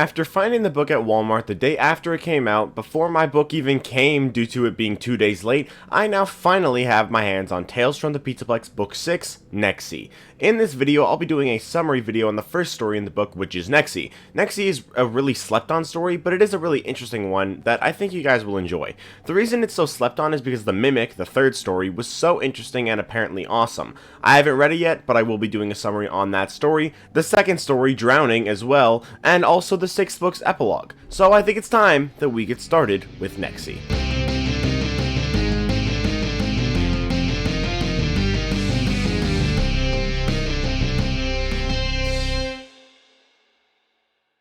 After finding the book at Walmart the day after it came out, before my book even came due to it being 2 days late, I now finally have my hands on Tales from the PizzaPlex Book 6, Nexie. In this video, I'll be doing a summary video on the first story in the book, which is Nexie. Nexie is a really slept on story, but it is a really interesting one that I think you guys will enjoy. The reason it's so slept on is because the Mimic, the third story, was so interesting and apparently awesome. I haven't read it yet, but I will be doing a summary on that story, the second story, Drowning, as well, and also the sixth book's epilogue. So I think it's time that we get started with Nexie.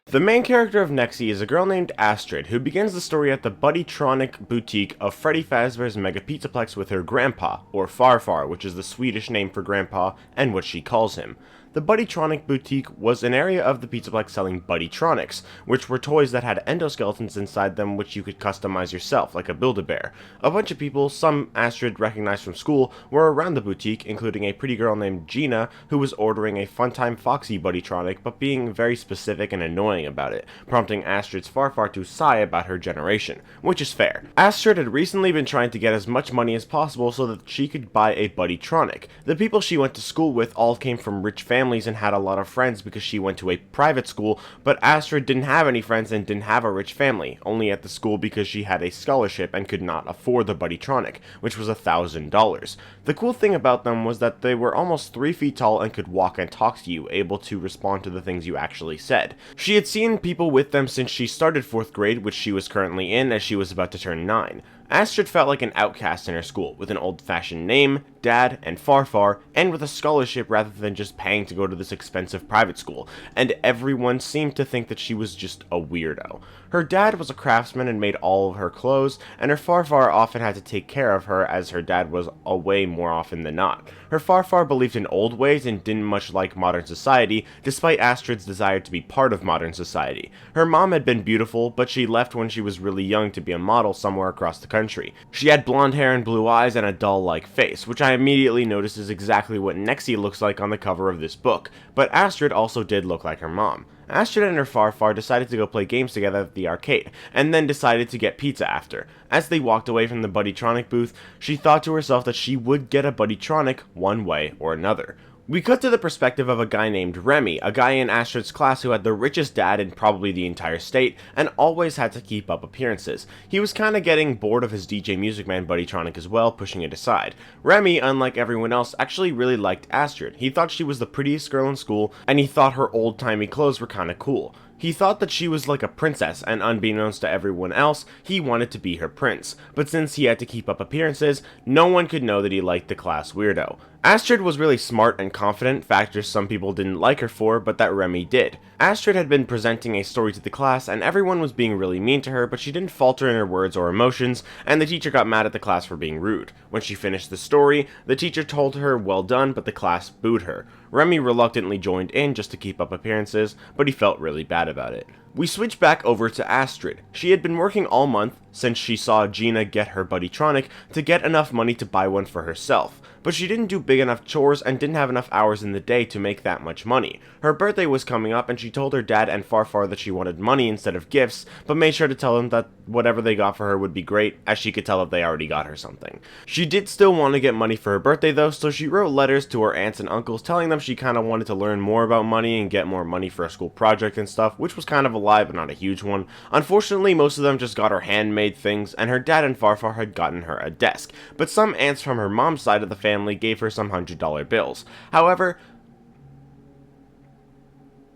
The main character of Nexie is a girl named Astrid, who begins the story at the Buddytronic boutique of Freddy Fazbear's Mega PizzaPlex with her grandpa, or Farfar, which is the Swedish name for grandpa, and what she calls him. The Buddytronic boutique was an area of the PizzaPlex selling Buddytronics, which were toys that had endoskeletons inside them which you could customize yourself, like a Build-A-Bear. A bunch of people, some Astrid recognized from school, were around the boutique, including a pretty girl named Gina, who was ordering a Funtime Foxy Buddytronic, but being very specific and annoying about it, prompting Astrid's Farfar to sigh about her generation, which is fair. Astrid had recently been trying to get as much money as possible so that she could buy a Buddytronic. The people she went to school with all came from rich families and had a lot of friends because she went to a private school, but Astrid didn't have any friends and didn't have a rich family, only at the school because she had a scholarship and could not afford the Buddytronic, which was $1,000. The cool thing about them was that they were almost 3 feet tall and could walk and talk to you, able to respond to the things you actually said. She had seen people with them since she started 4th grade, which she was currently in as she was about to turn 9. Astrid felt like an outcast in her school, with an old-fashioned name, dad, and Farfar, and with a scholarship rather than just paying to go to this expensive private school, and everyone seemed to think that she was just a weirdo. Her dad was a craftsman and made all of her clothes, and her Farfar often had to take care of her as her dad was away more often than not. Her Farfar believed in old ways and didn't much like modern society, despite Astrid's desire to be part of modern society. Her mom had been beautiful, but she left when she was really young to be a model somewhere across the country. She had blonde hair and blue eyes and a doll-like face, which I immediately noticed is exactly what Nexie looks like on the cover of this book, but Astrid also did look like her mom. Astrid and her Farfar decided to go play games together at the arcade, and then decided to get pizza after. As they walked away from the Buddytronic booth, she thought to herself that she would get a Buddytronic one way or another. We cut to the perspective of a guy named Remy, a guy in Astrid's class who had the richest dad in probably the entire state, and always had to keep up appearances. He was kinda getting bored of his DJ Music Man Buddytronic as well, pushing it aside. Remy, unlike everyone else, actually really liked Astrid. He thought she was the prettiest girl in school, and he thought her old-timey clothes were kinda cool. He thought that she was like a princess, and unbeknownst to everyone else, he wanted to be her prince. But since he had to keep up appearances, no one could know that he liked the class weirdo. Astrid was really smart and confident, factors some people didn't like her for, but that Remy did. Astrid had been presenting a story to the class, and everyone was being really mean to her, but she didn't falter in her words or emotions, and the teacher got mad at the class for being rude. When she finished the story, the teacher told her well done, but the class booed her. Remy reluctantly joined in just to keep up appearances, but he felt really bad about it. We switch back over to Astrid. She had been working all month, since she saw Gina get her Buddytronic, to get enough money to buy one for herself. But she didn't do big enough chores and didn't have enough hours in the day to make that much money. Her birthday was coming up and she told her dad and Farfar that she wanted money instead of gifts, but made sure to tell them that whatever they got for her would be great, as she could tell that they already got her something. She did still want to get money for her birthday though, so she wrote letters to her aunts and uncles telling them she kinda wanted to learn more about money and get more money for a school project and stuff, which was kind of a lie but not a huge one. Unfortunately, most of them just got her handmade things, and her dad and Farfar had gotten her a desk, but some aunts from her mom's side of the family gave her some $100 bills. However,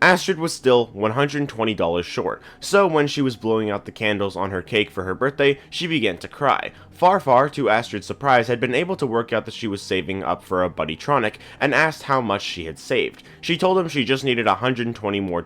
Astrid was still $120 short, so when she was blowing out the candles on her cake for her birthday, she began to cry. Farfar, to Astrid's surprise, had been able to work out that she was saving up for a Buddytronic, and asked how much she had saved. She told him she just needed $120 more,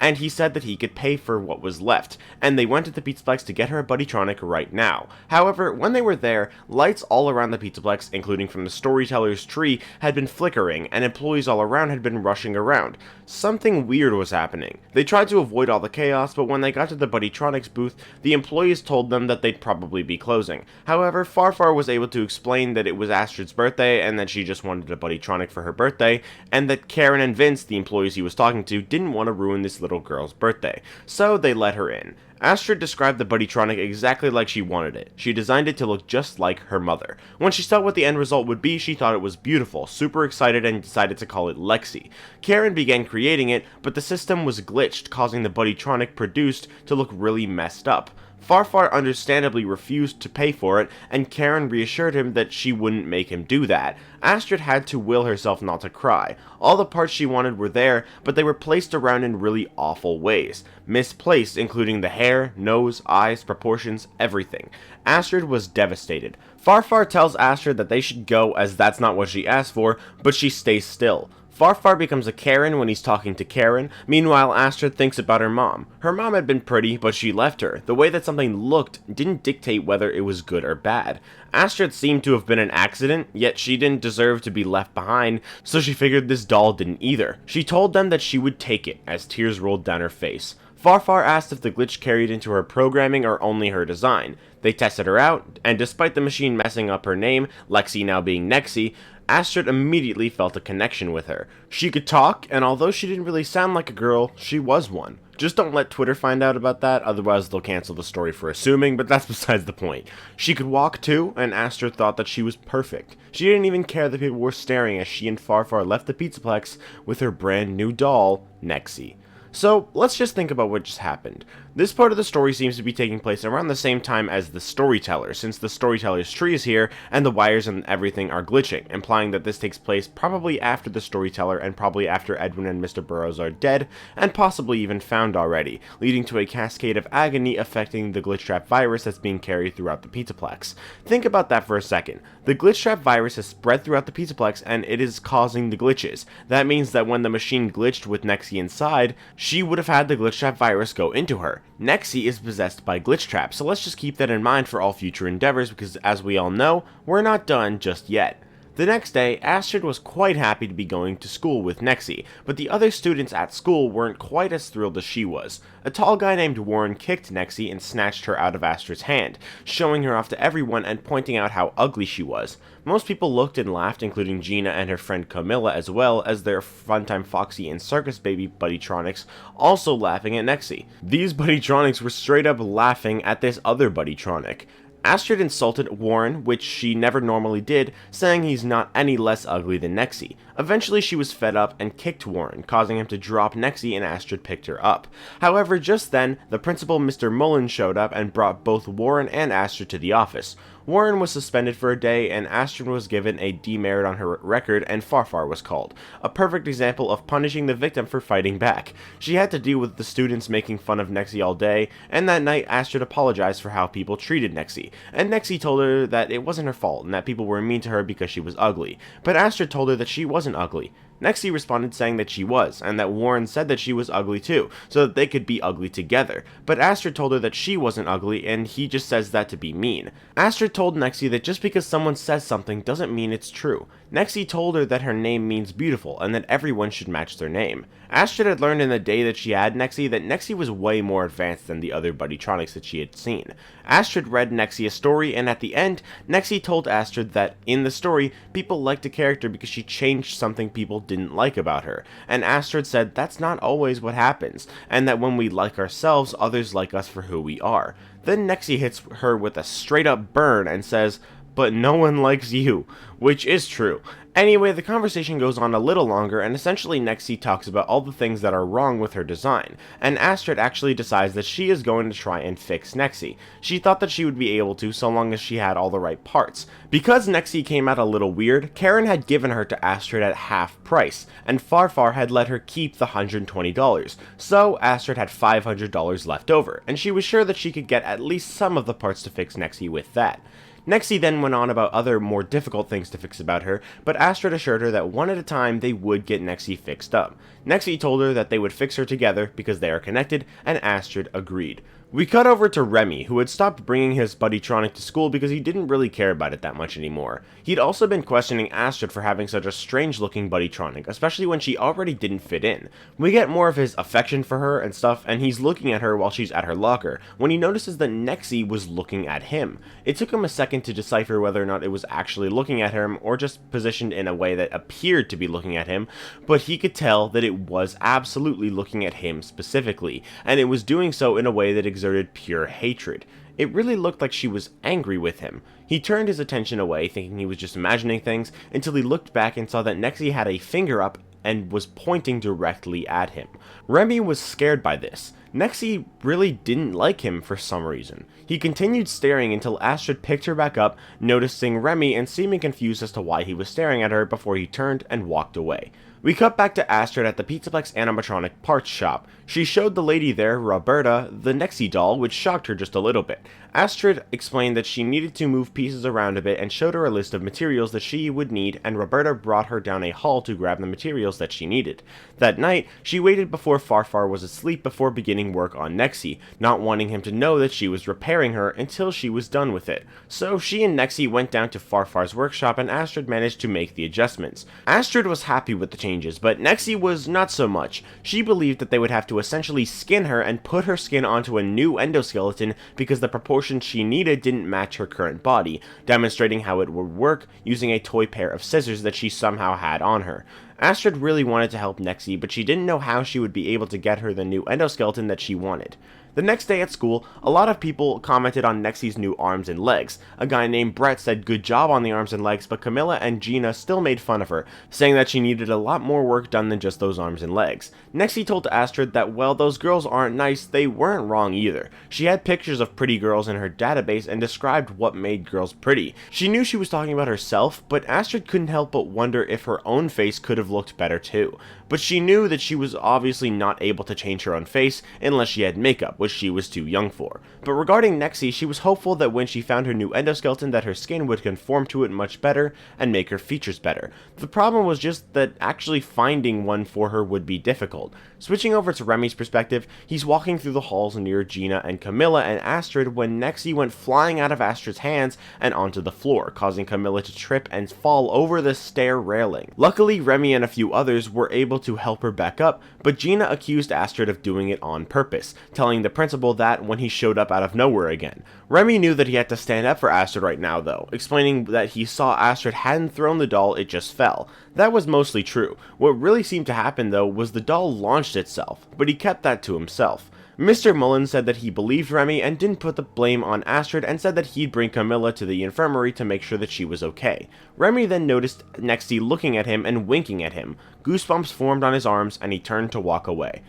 and he said that he could pay for what was left, and they went to the PizzaPlex to get her a Buddytronic right now. However, when they were there, lights all around the PizzaPlex, including from the storyteller's tree, had been flickering, and employees all around had been rushing around. Something something weird was happening. They tried to avoid all the chaos, but when they got to the Buddytronics booth, the employees told them that they'd probably be closing. However, Farfar was able to explain that it was Astrid's birthday and that she just wanted a Buddytronic for her birthday, and that Karen and Vince, the employees he was talking to, didn't want to ruin this little girl's birthday, so they let her in. Astrid described the Buddytronic exactly like she wanted it. She designed it to look just like her mother. When she saw what the end result would be, she thought it was beautiful, super excited, and decided to call it Lexi. Karen began creating it, but the system was glitched, causing the Buddytronic produced to look really messed up. Farfar understandably refused to pay for it, and Karen reassured him that she wouldn't make him do that. Astrid had to will herself not to cry. All the parts she wanted were there, but they were placed around in really awful ways. Misplaced, including the hair, nose, eyes, proportions, everything. Astrid was devastated. Farfar tells Astrid that they should go as that's not what she asked for, but she stays still. Farfar becomes a Karen when he's talking to Karen. Meanwhile, Astrid thinks about her mom. Her mom had been pretty, but she left her. The way that something looked didn't dictate whether it was good or bad. Astrid seemed to have been an accident, yet she didn't deserve to be left behind, so she figured this doll didn't either. She told them that she would take it, as tears rolled down her face. Farfar asked if the glitch carried into her programming or only her design. They tested her out, and despite the machine messing up her name, Lexi now being Nexie, Astrid immediately felt a connection with her. She could talk, and although she didn't really sound like a girl, she was one. Just don't let Twitter find out about that, otherwise they'll cancel the story for assuming, but that's besides the point. She could walk too, and Astrid thought that she was perfect. She didn't even care that people were staring as she and Farfar left the PizzaPlex with her brand new doll, Nexie. So, let's just think about what just happened. This part of the story seems to be taking place around the same time as the storyteller, since the storyteller's tree is here, and the wires and everything are glitching, implying that this takes place probably after the storyteller and probably after Edwin and Mr. Burrows are dead, and possibly even found already, leading to a cascade of agony affecting the Glitchtrap virus that's being carried throughout the PizzaPlex. Think about that for a second. The Glitchtrap virus has spread throughout the PizzaPlex, and it is causing the glitches. That means that when the machine glitched with Nexie inside, she would have had the Glitchtrap virus go into her. Nexie is possessed by Glitchtrap, so let's just keep that in mind for all future endeavors because, as we all know, we're not done just yet. The next day, Astrid was quite happy to be going to school with Nexie, but the other students at school weren't quite as thrilled as she was. A tall guy named Warren kicked Nexie and snatched her out of Astrid's hand, showing her off to everyone and pointing out how ugly she was. Most people looked and laughed, including Gina and her friend Camilla, as well as their Funtime Foxy and Circus Baby Buddytronics, also laughing at Nexie. These Buddytronics were straight up laughing at this other Buddytronic. Astrid insulted Warren, which she never normally did, saying he's not any less ugly than Nexie. Eventually she was fed up and kicked Warren, causing him to drop Nexie, and Astrid picked her up. However, just then, the principal Mr. Mullen showed up and brought both Warren and Astrid to the office. Warren was suspended for a day, and Astrid was given a demerit on her record, and Farfar was called. A perfect example of punishing the victim for fighting back. She had to deal with the students making fun of Nexie all day, and that night Astrid apologized for how people treated Nexie, and Nexie told her that it wasn't her fault, and that people were mean to her because she was ugly. But Astrid told her that she wasn't ugly. Nexie responded saying that she was, and that Warren said that she was ugly too, so that they could be ugly together. But Astrid told her that she wasn't ugly, and he just says that to be mean. Astrid told Nexie that just because someone says something doesn't mean it's true. Nexie told her that her name means beautiful, and that everyone should match their name. Astrid had learned in the day that she had Nexie that Nexie was way more advanced than the other Buddytronics that she had seen. Astrid read Nexie a story, and at the end, Nexie told Astrid that, in the story, people liked a character because she changed something people didn't like about her, and Astrid said that's not always what happens, and that when we like ourselves, others like us for who we are. Then Nexie hits her with a straight up burn and says, "But no one likes you," which is true. Anyway, the conversation goes on a little longer, and essentially Nexie talks about all the things that are wrong with her design, and Astrid actually decides that she is going to try and fix Nexie. She thought that she would be able to so long as she had all the right parts. Because Nexie came out a little weird, Karen had given her to Astrid at half price, and Farfar had let her keep the $120, so Astrid had $500 left over, and she was sure that she could get at least some of the parts to fix Nexie with that. Nexie then went on about other more difficult things to fix about her, but Astrid assured her that one at a time they would get Nexie fixed up. Nexie told her that they would fix her together because they are connected, and Astrid agreed. We cut over to Remy, who had stopped bringing his buddytronic to school because he didn't really care about it that much anymore. He'd also been questioning Astrid for having such a strange-looking buddytronic, especially when she already didn't fit in. We get more of his affection for her and stuff, and he's looking at her while she's at her locker, when he notices that Nexie was looking at him. It took him a second to decipher whether or not it was actually looking at him, or just positioned in a way that appeared to be looking at him, but he could tell that it was absolutely looking at him specifically, and it was doing so in a way that exerted pure hatred. It really looked like she was angry with him. He turned his attention away, thinking he was just imagining things, until he looked back and saw that Nexie had a finger up and was pointing directly at him. Remy was scared by this. Nexie really didn't like him for some reason. He continued staring until Astrid picked her back up, noticing Remy and seeming confused as to why he was staring at her before he turned and walked away. We cut back to Astrid at the PizzaPlex animatronic parts shop. She showed the lady there, Roberta, the Nexie doll, which shocked her just a little bit. Astrid explained that she needed to move pieces around a bit and showed her a list of materials that she would need, and Roberta brought her down a hall to grab the materials that she needed. That night, she waited before Farfar was asleep before beginning work on Nexie, not wanting him to know that she was repairing her until she was done with it. So she and Nexie went down to Farfar's workshop and Astrid managed to make the adjustments. Astrid was happy with the changes, but Nexie was not so much. She believed that they would have to essentially skin her and put her skin onto a new endoskeleton because the proportions she needed didn't match her current body, demonstrating how it would work using a toy pair of scissors that she somehow had on her. Astrid really wanted to help Nexie, but she didn't know how she would be able to get her the new endoskeleton that she wanted. The next day at school, a lot of people commented on Nexie's new arms and legs. A guy named Brett said good job on the arms and legs, but Camilla and Gina still made fun of her, saying that she needed a lot more work done than just those arms and legs. Nexie told Astrid that, well, those girls aren't nice, they weren't wrong either. She had pictures of pretty girls in her database and described what made girls pretty. She knew she was talking about herself, but Astrid couldn't help but wonder if her own face could have looked better too. But she knew that she was obviously not able to change her own face unless she had makeup, which she was too young for. But regarding Nexie, she was hopeful that when she found her new endoskeleton that her skin would conform to it much better and make her features better. The problem was just that actually finding one for her would be difficult. Switching over to Remy's perspective, he's walking through the halls near Gina and Camilla and Astrid when Nexie went flying out of Astrid's hands and onto the floor, causing Camilla to trip and fall over the stair railing. Luckily, Remy and a few others were able to help her back up, but Gina accused Astrid of doing it on purpose, telling the principal that when he showed up out of nowhere again. Remy knew that he had to stand up for Astrid right now though, explaining that he saw Astrid hadn't thrown the doll, it just fell. That was mostly true. What really seemed to happen though was the doll launched itself, but he kept that to himself. Mr. Mullen said that he believed Remy and didn't put the blame on Astrid and said that he'd bring Camilla to the infirmary to make sure that she was okay. Remy then noticed Nexie looking at him and winking at him. Goosebumps formed on his arms and he turned to walk away.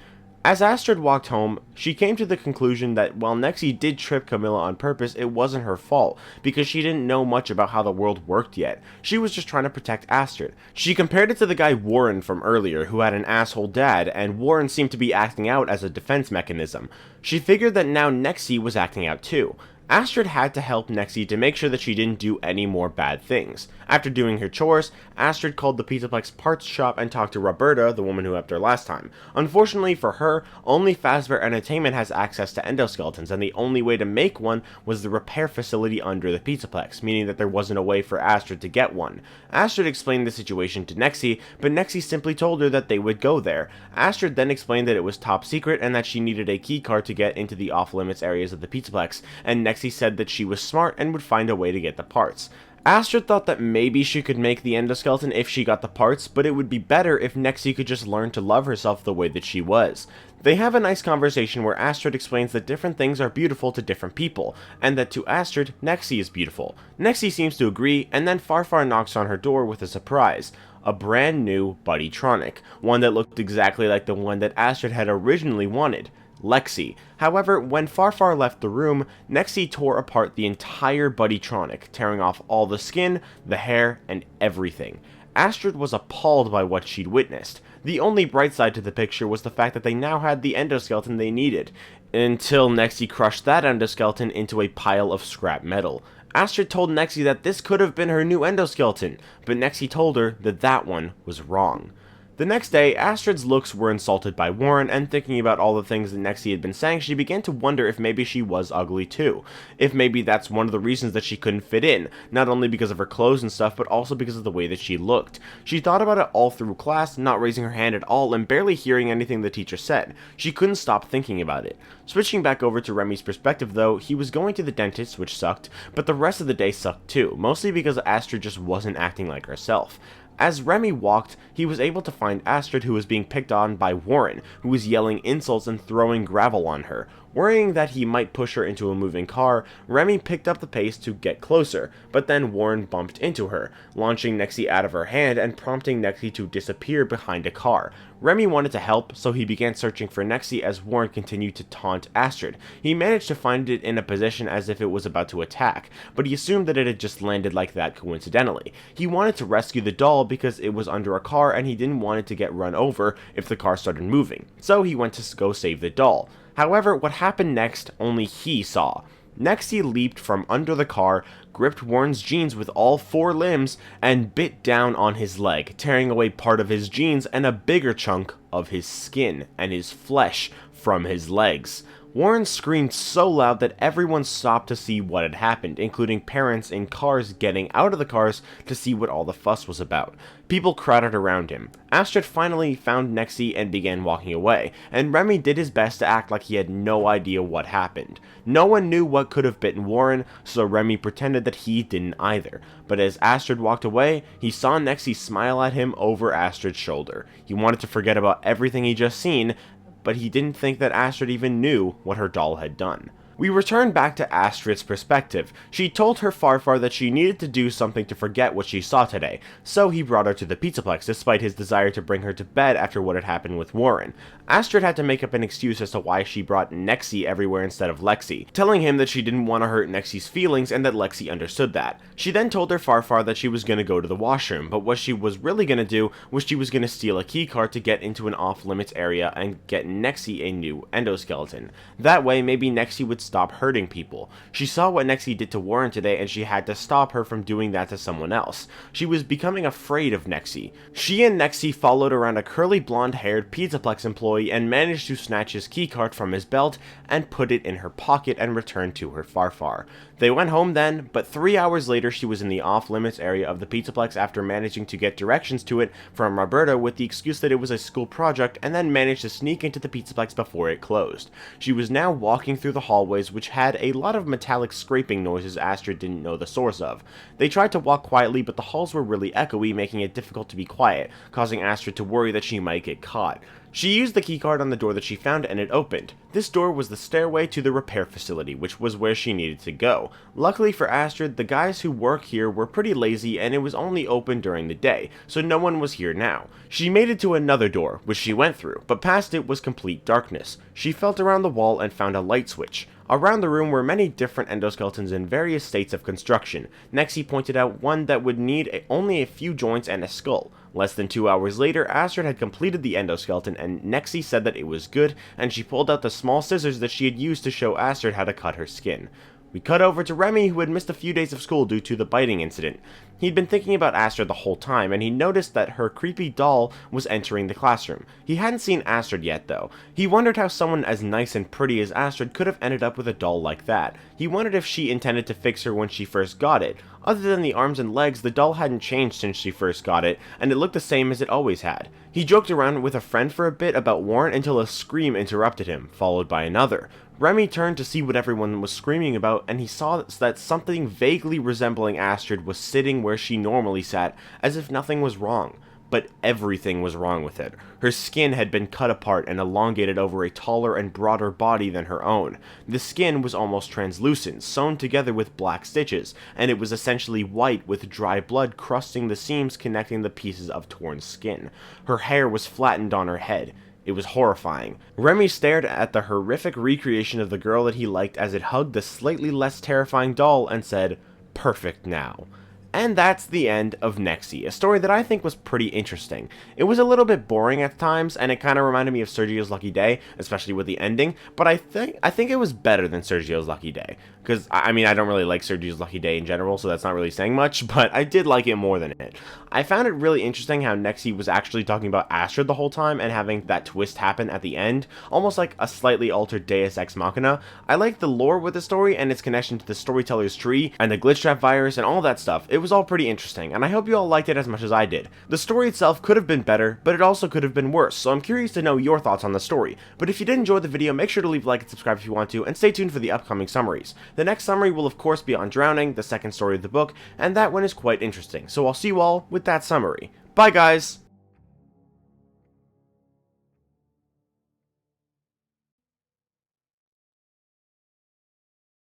As Astrid walked home, she came to the conclusion that while Nexie did trip Camilla on purpose, it wasn't her fault, because she didn't know much about how the world worked yet. She was just trying to protect Astrid. She compared it to the guy Warren from earlier, who had an asshole dad, and Warren seemed to be acting out as a defense mechanism. She figured that now Nexie was acting out too. Astrid had to help Nexie to make sure that she didn't do any more bad things. After doing her chores, Astrid called the PizzaPlex parts shop and talked to Roberta, the woman who helped her last time. Unfortunately for her, only Fazbear Entertainment has access to endoskeletons, and the only way to make one was the repair facility under the PizzaPlex, meaning that there wasn't a way for Astrid to get one. Astrid explained the situation to Nexie, but Nexie simply told her that they would go there. Astrid then explained that it was top secret and that she needed a keycard to get into the off-limits areas of the PizzaPlex, and Nexie said that she was smart and would find a way to get the parts. Astrid thought that maybe she could make the endoskeleton if she got the parts, but it would be better if Nexie could just learn to love herself the way that she was. They have a nice conversation where Astrid explains that different things are beautiful to different people, and that to Astrid, Nexie is beautiful. Nexie seems to agree, and then Farfar knocks on her door with a surprise. A brand new buddytronic, one that looked exactly like the one that Astrid had originally wanted. Lexi. However, when Farfar left the room, Nexie tore apart the entire buddytronic, tearing off all the skin, the hair, and everything. Astrid was appalled by what she'd witnessed. The only bright side to the picture was the fact that they now had the endoskeleton they needed, until Nexie crushed that endoskeleton into a pile of scrap metal. Astrid told Nexie that this could have been her new endoskeleton, but Nexie told her that that one was wrong. The next day, Astrid's looks were insulted by Warren, and thinking about all the things that Nexie had been saying, she began to wonder if maybe she was ugly too. If maybe that's one of the reasons that she couldn't fit in, not only because of her clothes and stuff, but also because of the way that she looked. She thought about it all through class, not raising her hand at all, and barely hearing anything the teacher said. She couldn't stop thinking about it. Switching back over to Remy's perspective though, he was going to the dentist, which sucked, but the rest of the day sucked too, mostly because Astrid just wasn't acting like herself. As Remy walked, he was able to find Astrid, who was being picked on by Warren, who was yelling insults and throwing gravel on her. Worrying that he might push her into a moving car, Remy picked up the pace to get closer, but then Warren bumped into her, launching Nexie out of her hand and prompting Nexie to disappear behind a car. Remy wanted to help, so he began searching for Nexie as Warren continued to taunt Astrid. He managed to find it in a position as if it was about to attack, but he assumed that it had just landed like that coincidentally. He wanted to rescue the doll because it was under a car and he didn't want it to get run over if the car started moving, so he went to go save the doll. However, what happened next, only he saw. Nexie leaped from under the car, gripped Warren's jeans with all 4 limbs, and bit down on his leg, tearing away part of his jeans and a bigger chunk of his skin and his flesh from his legs. Warren screamed so loud that everyone stopped to see what had happened, including parents in cars getting out of the cars to see what all the fuss was about. People crowded around him. Astrid finally found Nexie and began walking away, and Remy did his best to act like he had no idea what happened. No one knew what could have bitten Warren, so Remy pretended that he didn't either. But as Astrid walked away, he saw Nexie smile at him over Astrid's shoulder. He wanted to forget about everything he just seen, but he didn't think that Astrid even knew what her doll had done. We return back to Astrid's perspective. She told her Farfar that she needed to do something to forget what she saw today, so he brought her to the PizzaPlex despite his desire to bring her to bed after what had happened with Warren. Astrid had to make up an excuse as to why she brought Nexie everywhere instead of Lexi, telling him that she didn't want to hurt Nexie's feelings and that Lexi understood that. She then told her Farfar that she was going to go to the washroom, but what she was really going to do was she was going to steal a keycard to get into an off-limits area and get Nexie a new endoskeleton. That way, maybe Nexie would stop hurting people. She saw what Nexie did to Warren today and she had to stop her from doing that to someone else. She was becoming afraid of Nexie. She and Nexie followed around a curly blonde-haired PizzaPlex employee and managed to snatch his keycard from his belt and put it in her pocket and return to her Farfar. They went home then, but 3 hours later she was in the off-limits area of the PizzaPlex after managing to get directions to it from Roberta with the excuse that it was a school project, and then managed to sneak into the PizzaPlex before it closed. She was now walking through the hallways, which had a lot of metallic scraping noises Astrid didn't know the source of. They tried to walk quietly, but the halls were really echoey, making it difficult to be quiet, causing Astrid to worry that she might get caught. She used the keycard on the door that she found and it opened. This door was the stairway to the repair facility, which was where she needed to go. Luckily for Astrid, the guys who work here were pretty lazy and it was only open during the day, so no one was here now. She made it to another door, which she went through, but past it was complete darkness. She felt around the wall and found a light switch. Around the room were many different endoskeletons in various states of construction. Nexie pointed out one that would need only a few joints and a skull. Less than 2 hours later, Astrid had completed the endoskeleton and Nexie said that it was good, and she pulled out the small scissors that she had used to show Astrid how to cut her skin. We cut over to Remy, who had missed a few days of school due to the biting incident. He'd been thinking about Astrid the whole time, and he noticed that her creepy doll was entering the classroom. He hadn't seen Astrid yet, though. He wondered how someone as nice and pretty as Astrid could have ended up with a doll like that. He wondered if she intended to fix her when she first got it. Other than the arms and legs, the doll hadn't changed since she first got it, and it looked the same as it always had. He joked around with a friend for a bit about Warren until a scream interrupted him, followed by another. Remy turned to see what everyone was screaming about, and he saw that something vaguely resembling Astrid was sitting where she normally sat, as if nothing was wrong. But everything was wrong with it. Her skin had been cut apart and elongated over a taller and broader body than her own. The skin was almost translucent, sewn together with black stitches, and it was essentially white with dry blood crusting the seams connecting the pieces of torn skin. Her hair was flattened on her head. It was horrifying. Remy stared at the horrific recreation of the girl that he liked as it hugged the slightly less terrifying doll and said, "Perfect now." And that's the end of Nexie, a story that I think was pretty interesting. It was a little bit boring at times, and it kind of reminded me of Sergio's Lucky Day, especially with the ending, but I think it was better than Sergio's Lucky Day. Because, I mean, I don't really like Sergio's Lucky Day in general, so that's not really saying much, but I did like it more than it. I found it really interesting how Nexie was actually talking about Astrid the whole time, and having that twist happen at the end, almost like a slightly altered Deus Ex Machina. I like the lore with the story, and its connection to the storyteller's tree, and the Glitchtrap virus, and all that stuff. It was all pretty interesting, and I hope you all liked it as much as I did. The story itself could have been better, but it also could have been worse, so I'm curious to know your thoughts on the story. But if you did enjoy the video, make sure to leave a like and subscribe if you want to, and stay tuned for the upcoming summaries. The next summary will of course be on Drowning, the second story of the book, and that one is quite interesting, so I'll see you all with that summary. Bye guys!